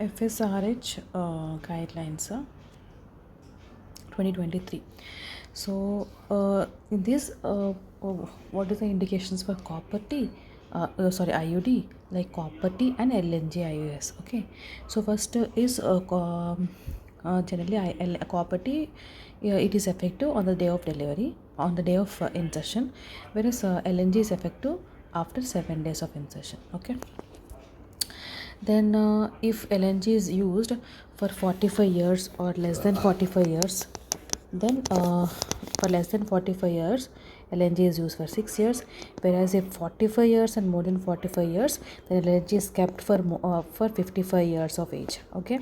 FSRH guidelines 2023. So in this what is the indications for copper T, IUD, like copper T and LNG IUS. Okay, so first is generally copper T, it is effective on the day of delivery, on the day of insertion, whereas LNG is effective after 7 days of insertion. Okay, then if LNG is used for 45 years or less than 45 years, then for less than 45 years LNG is used for 6 years, whereas if 45 years and more than 45 years, then LNG is kept for 55 years of age. Okay,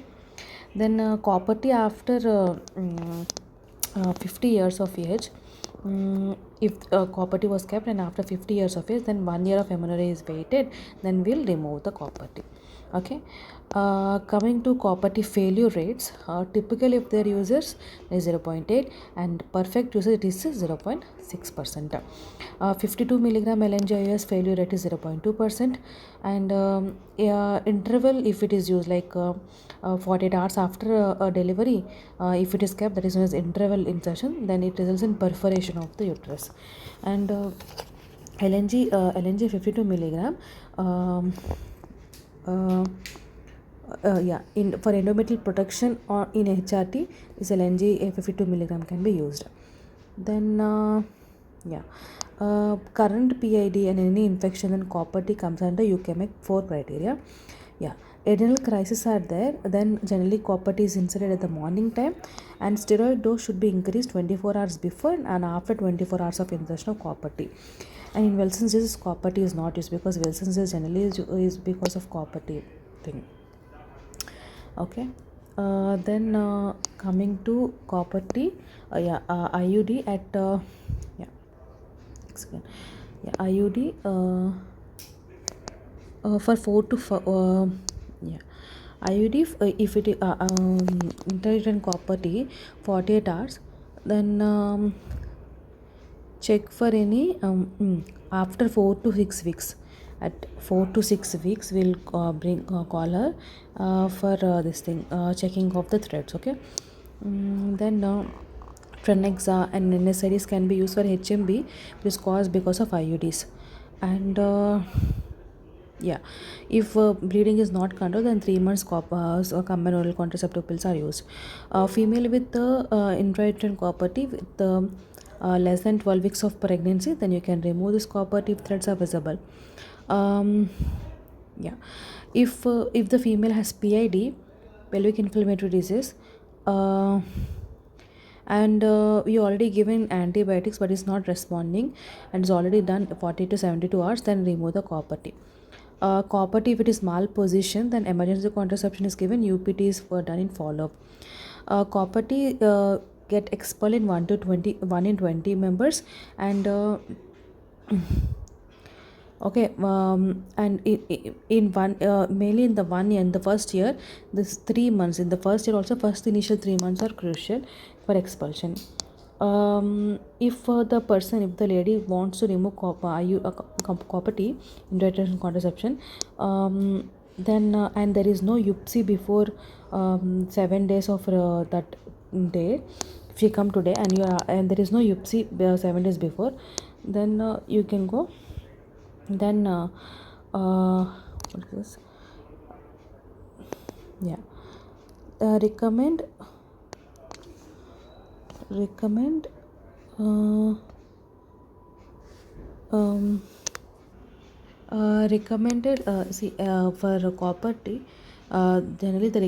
then copper T after 50 years of age, if copper T was kept and after 50 years of age, then 1 year of amenorrhea is waited, then we'll remove the copper T. Okay, coming to copper T failure rates, typically if their users is 0.8 and perfect users it is 0.6%. 52 milligram LNG IUS failure rate is 0.2%, and interval if it is used like 48 hours after delivery, if it is kept, that is known as interval insertion, then it results in perforation of the uterus. And LNG 52 milligram, in for endometrial protection or in HRT, this LNG 52 milligram can be used. Then current PID and any infection in copper T comes under UKMEC 4 criteria. Yeah, adrenal crisis are there, then generally copper T is inserted at the morning time, and steroid dose should be increased 24 hours before and after 24 hours of insertion of copper T. And in Wilson's disease, copper T is not used because Wilson's disease generally is because of copper T thing. Okay, then coming to copper T, IUD at IUD for 4 to 4 IUD if it intermittent copper T 48 hours, then check for any after 4 to 6 weeks. At 4 to 6 weeks we'll call her for this thing, checking of the threads. Okay, then Trenexa and NSAIDs can be used for HMB, which is caused because of IUDs. And if bleeding is not controlled, then 3 months combined oral contraceptive pills are used. Female with intrauterine copper T with less than 12 weeks of pregnancy, then you can remove this copper T if threads are visible. If the female has PID, pelvic inflammatory disease, and we already given antibiotics but it's not responding and it's already done 40 to 72 hours, then remove the copper T. Copper T, if it is malposition, then emergency contraception is given. UPTs were done in follow-up. Copper T get expelled in 1 in 20 members, and okay, and in one mainly in the 1 year, in the first year, this 3 months in the first year also, first initial 3 months are crucial for expulsion. If the lady wants to remove copper T in contraception, then and there is no UPSI before 7 days of that day. If you come today and there is no UPSI 7 days before, then you can go. Then what is this? Recommended for copper T, generally the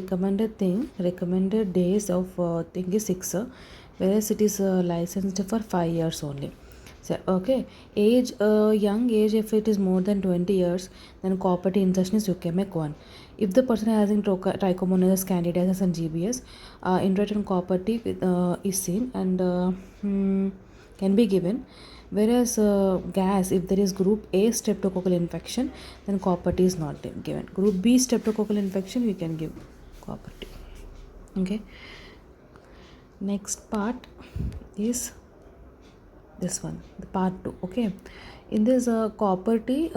recommended days of thing is 6, whereas it is licensed for 5 years only. So, okay, age, young age, if it is more than 20 years, then copper T insertion is UKMEC 1. If the person having trichomonas candidiasis and GBS, intrauterine copper T is seen and can be given. Whereas gas, if there is group A streptococcal infection, then copper T is not given. Group B streptococcal infection, we can give copper T. Okay. Next part is this one, the part 2. Okay, in this copper T,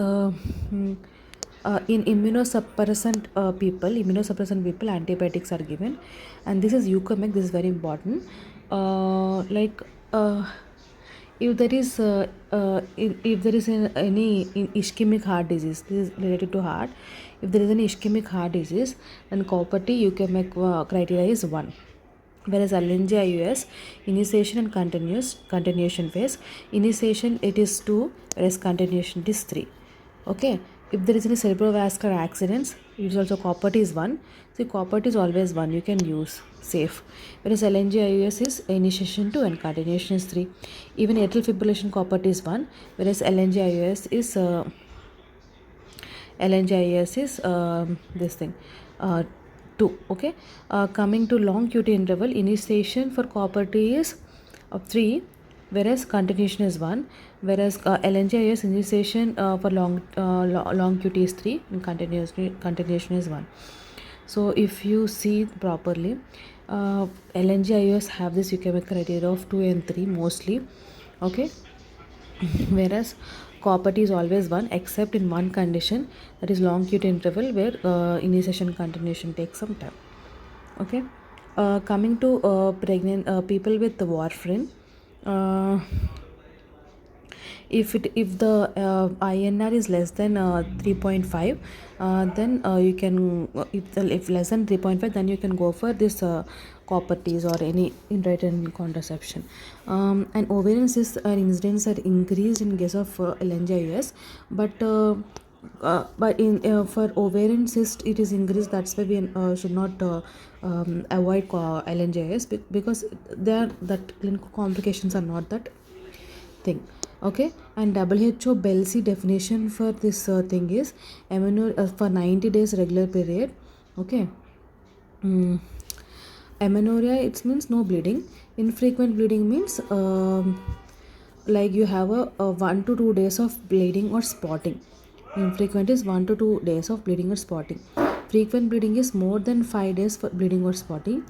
In immunosuppressant people, antibiotics are given, and this is Eucomec. This is very important. Like if there is any ischemic heart disease, this is related to heart. If there is any ischemic heart disease, then copper T Eucomec criteria is 1. Whereas LNG-IUS, initiation and continuation phase. Initiation it is 2, whereas continuation it is 3. Okay. If there is any cerebrovascular accidents, it is also copper T is 1. So copper T is always 1. You can use safe. Whereas LNG-IUS is initiation 2 and continuation is 3. Even atrial fibrillation copper T is 1. Whereas LNG-IUS is this thing. 2. Okay. Coming to long QT interval, initiation for copper T is 3, whereas continuation is 1. Whereas LNG-IUS initiation for long QT is 3 and continuation is 1. So if you see properly, LNG-IUS have this Eucomec criteria of 2 and 3 mostly. Okay. Whereas copper T is always 1 except in one condition, that is long QT interval, where initiation continuation takes some time. Okay. Coming to pregnant people with warfarin, if the INR is less than 3.5, then you can if less than 3.5, then you can go for this copper T's or any intrauterine contraception. And ovarian cysts incidence are increased in case of LNG-IUS, but for ovarian cyst it is increased. That's why we should not avoid LNG-IUS, because that clinical complications are not that thing. Okay. And WHO Belsey definition for this thing is for 90 days regular period. Okay. Amenorrhea, it means no bleeding. Infrequent bleeding means like you have a 1 to 2 days of bleeding or spotting. Infrequent is 1 to 2 days of bleeding or spotting. Frequent bleeding is more than 5 days for bleeding or spotting.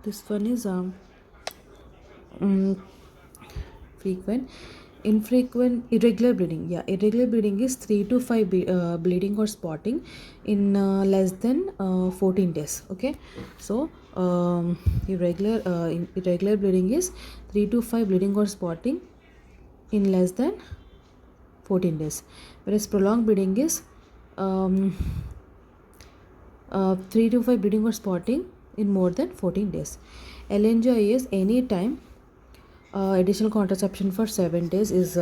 This one is frequent. Infrequent, irregular bleeding. Yeah, irregular bleeding is 3 to 5 bleeding or spotting in less than 14 days. Okay. So irregular bleeding is 3 to 5 bleeding or spotting in less than 14 days. Whereas prolonged bleeding is 3 to 5 bleeding or spotting in more than 14 days. LNG-IUS, any time additional contraception for 7 days is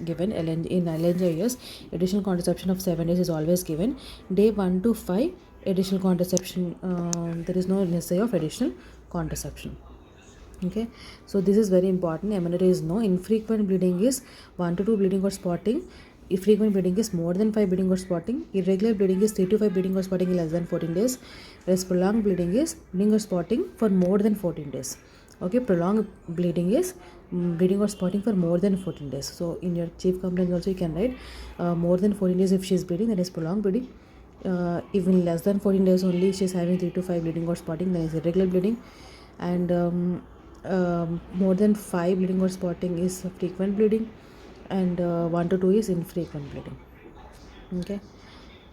given. In LNG-IUS, additional contraception of 7 days is always given. Day 1 to 5 additional contraception, there is no necessity of additional contraception. Okay. So this is very important. Amenorrhea is no. Infrequent bleeding is 1 to 2 bleeding or spotting. If frequent bleeding is more than 5 bleeding or spotting. Irregular bleeding is 3 to 5 bleeding or spotting in less than 14 days. Whereas prolonged bleeding is bleeding or spotting for more than 14 days. Okay. Prolonged bleeding is bleeding or spotting for more than 14 days. So in your chief complaint also you can write more than 14 days if she is bleeding, that is prolonged bleeding. Even less than 14 days only she is having 3 to 5 bleeding or spotting, that is irregular bleeding. And more than 5 bleeding or spotting is frequent bleeding, and 1 to 2 is infrequent bleeding. Okay.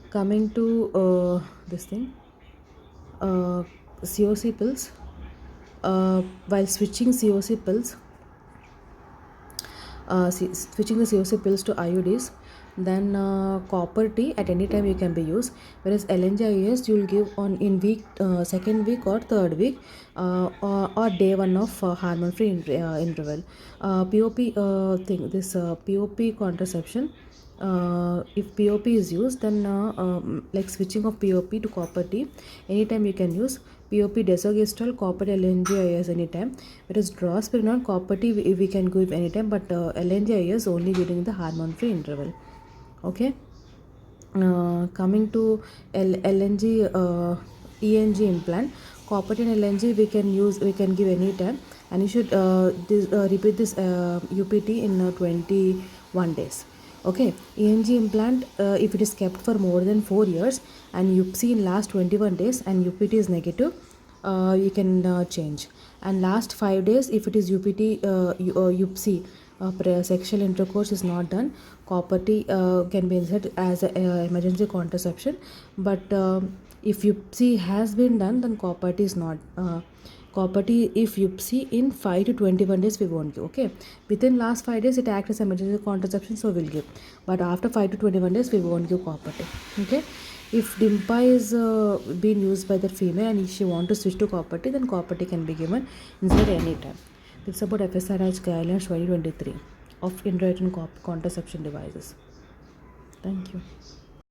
Coming to this thing, COC pills. While switching COC pills, switching the COC pills to IUDs, then copper T at any time you can be used. Whereas LNG-IUS you will give on in week second week or third week or day 1 of hormone free interval. POP thing, this POP contraception, if POP is used, then like switching of POP to copper T, anytime you can use. POP desogestrel, copper LNG-IUS anytime. Whereas drospirenol, copper T we can give anytime, but LNG-IUS only during the hormone free interval. Okay. Coming to LNG ENG implant, copper T and LNG we can give anytime, and you should repeat this UPT in 21 days. Okay. ENG implant, if it is kept for more than 4 years and UPC in last 21 days and UPT is negative, you can change. And last 5 days, if it is UPT UPC sexual intercourse is not done, copper-T can be inserted as a emergency contraception. But if UPSI has been done, then copper-T is not. Copper-T, if UPSI in 5 to 21 days, we won't give. Okay, within last 5 days, it acts as emergency contraception, so we'll give. But after 5 to 21 days, we won't give copper-T. Okay, if DIMPA is being used by the female and if she want to switch to copper-T, then copper-T can be given instead any time. It's about FSRH guidelines 2023 of intrauterine contraception devices. Thank you.